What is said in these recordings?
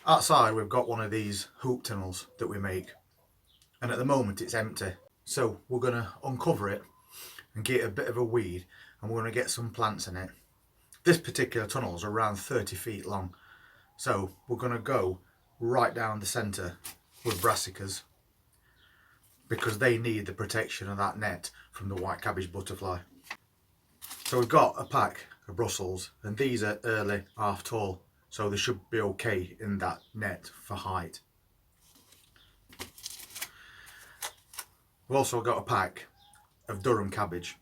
Outside we've got one of these hoop tunnels that we make, and at the moment it's empty. So we're going to uncover it and get a bit of a weed, and we're going to get some plants in it. This particular tunnel is around 30 feet long, so we're going to go right down the centre with brassicas, because they need the protection of that net from the white cabbage butterfly. So we've got a pack of Brussels, and these are early half tall, so they should be okay in that net for height. We've also got a pack of Durham cabbage,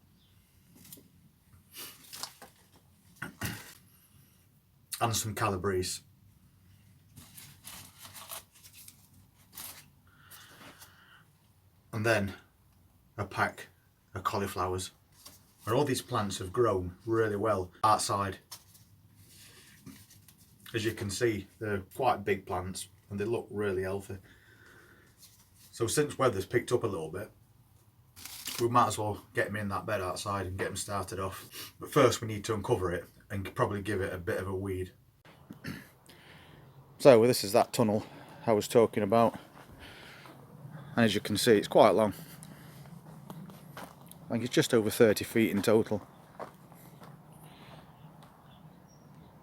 and some calabrese. And then a pack of cauliflowers. And all these plants have grown really well outside. As you can see, they're quite big plants and they look really healthy. So since weather's picked up a little bit, we might as well get them in that bed outside and get them started off. But first we need to uncover it and probably give it a bit of a weed. So this is that tunnel I was talking about. And as you can see, it's quite long. I think it's just over 30 feet in total.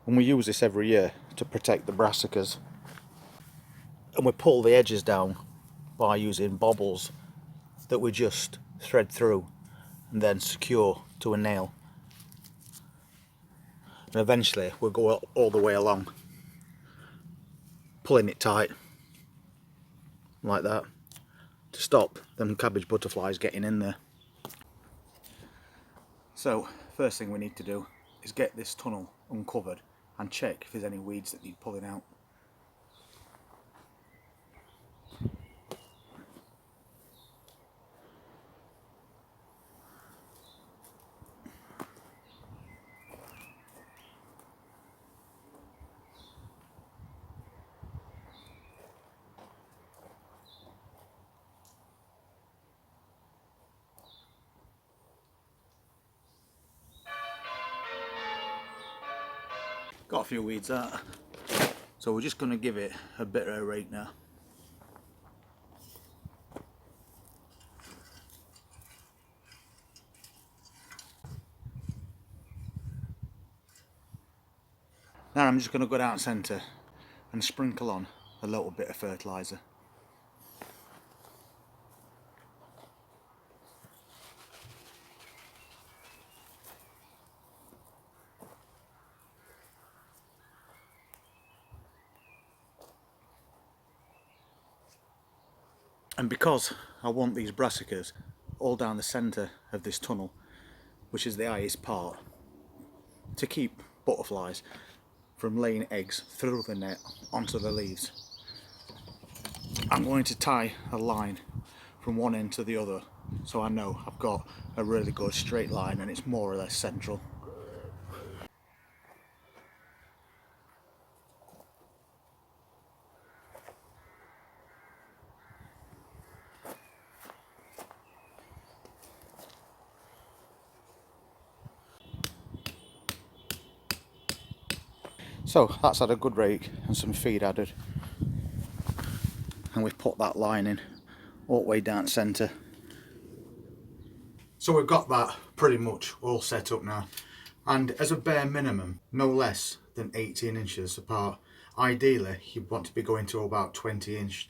And we use this every year to protect the brassicas. And we pull the edges down by using bobbles that we just thread through and then secure to a nail. And eventually we'll go all the way along, pulling it tight like that to stop them cabbage butterflies getting in there. So first thing we need to do is get this tunnel uncovered and check if there's any weeds that need pulling out. Got a few weeds out, so we're just going to give it a bit of a rake now. Now I'm just going to go down centre and sprinkle on a little bit of fertiliser. And because I want these brassicas all down the centre of this tunnel, which is the highest part, to keep butterflies from laying eggs through the net onto the leaves, I'm going to tie a line from one end to the other, so I know I've got a really good straight line and it's more or less central. So that's had a good rake and some feed added, and we've put that line in all the way down centre. So we've got that pretty much all set up now, and as a bare minimum, no less than 18 inches apart. Ideally you'd want to be going to about 20 inch,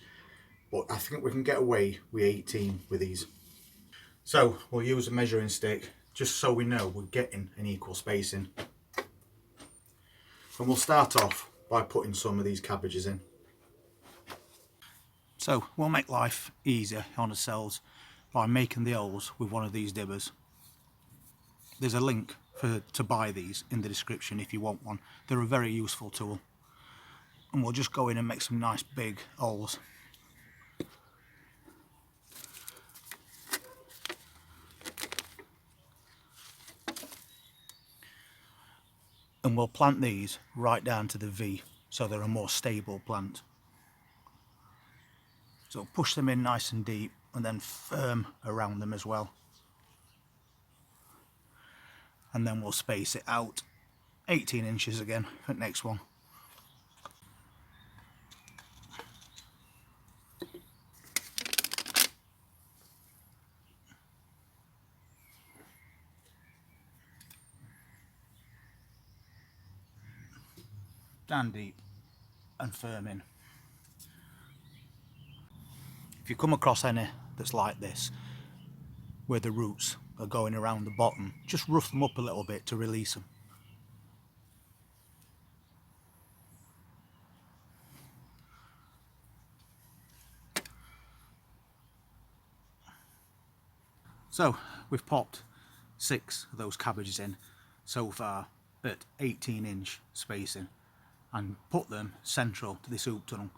but I think we can get away with 18 with these. So we'll use a measuring stick just so we know we're getting an equal spacing. And we'll start off by putting some of these cabbages in. So we'll make life easier on ourselves by making the holes with one of these dibbers. There's a link to buy these in the description if you want one. They're a very useful tool. And we'll just go in and make some nice big holes. And we'll plant these right down to the V, so they're a more stable plant. So push them in nice and deep and then firm around them as well. And then we'll space it out 18 inches again for the next one. down deep and firm in. If you come across any that's like this, where the roots are going around the bottom, just rough them up a little bit to release them. So we've popped 6 of those cabbages in so far at 18-inch spacing and put them central to this hoop tunnel.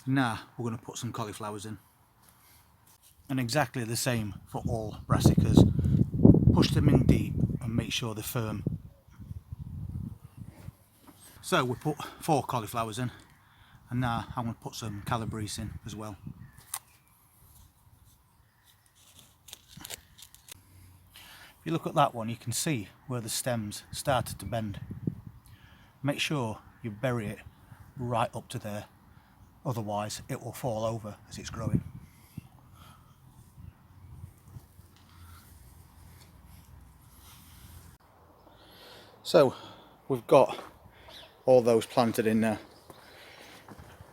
Now we're going to put some cauliflowers in, and exactly the same for all brassicas. Push them in deep and make sure they're firm. So we put 4 cauliflowers in, and now I'm going to put some calabrese in as well. If you look at that one, you can see where the stems started to bend. Make sure you bury it right up to there, otherwise it will fall over as it's growing. So we've got all those planted in there.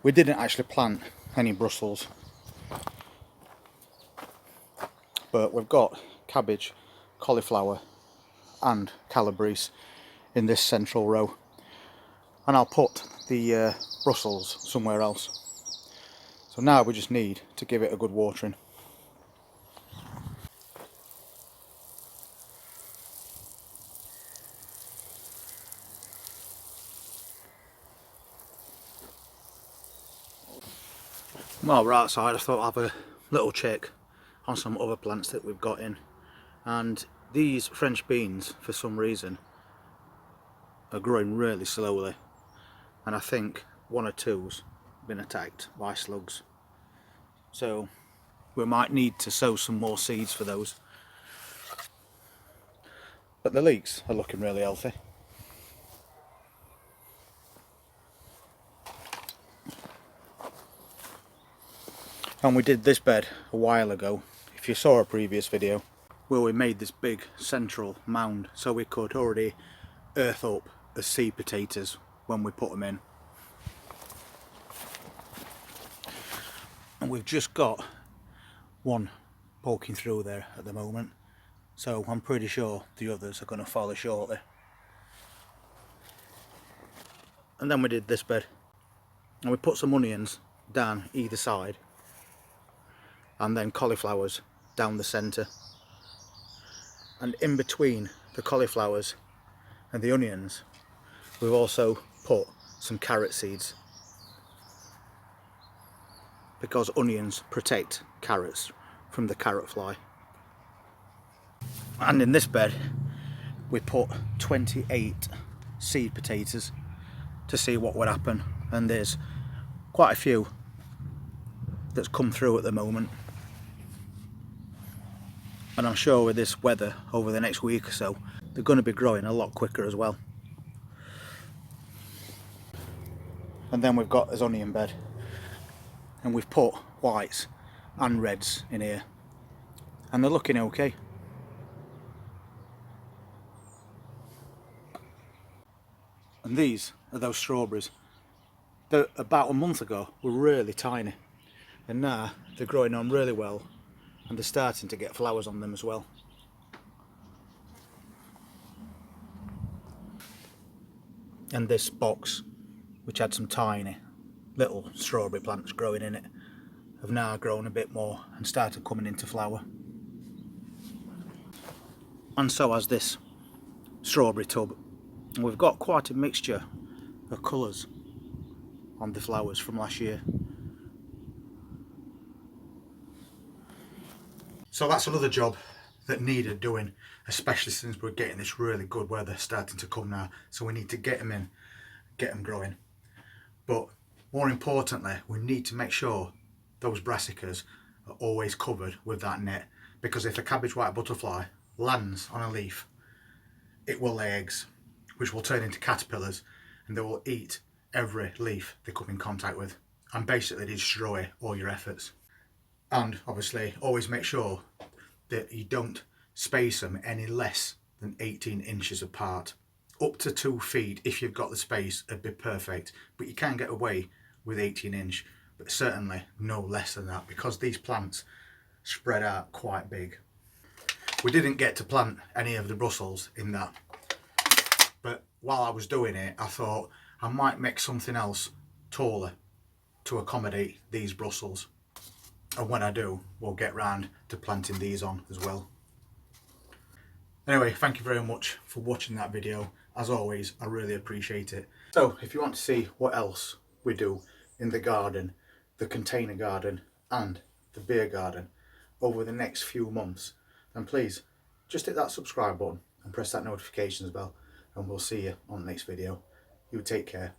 We didn't actually plant any Brussels, but we've got cabbage, cauliflower and calabrese in this central row, and I'll put the Brussels somewhere else. So now we just need to give it a good watering. While we're outside, I thought I'd have a little check on some other plants that we've got in, and these French beans for some reason are growing really slowly, and I think 1 or 2's been attacked by slugs, so we might need to sow some more seeds for those. But the leeks are looking really healthy. And we did this bed a while ago, if you saw a previous video, where we made this big central mound so we could already earth up the seed potatoes when we put them in. And we've just got one poking through there at the moment, so I'm pretty sure the others are going to follow shortly. And then we did this bed, and we put some onions down either side, and then cauliflowers down the centre, and in between the cauliflowers and the onions we've also put some carrot seeds, because onions protect carrots from the carrot fly. And in this bed we put 28 seed potatoes to see what would happen, and there's quite a few that's come through at the moment, and I'm sure with this weather over the next week or so they're going to be growing a lot quicker as well. And then we've got this onion bed, and we've put whites and reds in here, and they're looking okay. And these are those strawberries that about a month ago were really tiny, and now they're growing on really well, and they're starting to get flowers on them as well. And this box, which had some tiny little strawberry plants growing in it, have now grown a bit more and started coming into flower. And so has this strawberry tub. And we've got quite a mixture of colours on the flowers from last year. So that's another job that needed doing, especially since we're getting this really good weather starting to come now. So we need to get them in, get them growing. But more importantly, we need to make sure those brassicas are always covered with that net, because if a cabbage white butterfly lands on a leaf, it will lay eggs, which will turn into caterpillars, and they will eat every leaf they come in contact with and basically destroy all your efforts. And obviously always make sure that you don't space them any less than 18 inches apart. up to 2 feet, if you've got the space, it'd be perfect. But you can get away with 18-inch, but certainly no less than that, because these plants spread out quite big. We didn't get to plant any of the Brussels in that, but while I was doing it, I thought I might make something else taller to accommodate these Brussels. And when I do, we'll get round to planting these on as well. Anyway, thank you very much for watching that video. As always, I really appreciate it. So if you want to see what else we do in the garden, the container garden and the beer garden over the next few months, then please just hit that subscribe button and press that notifications bell, and we'll see you on the next video. You take care.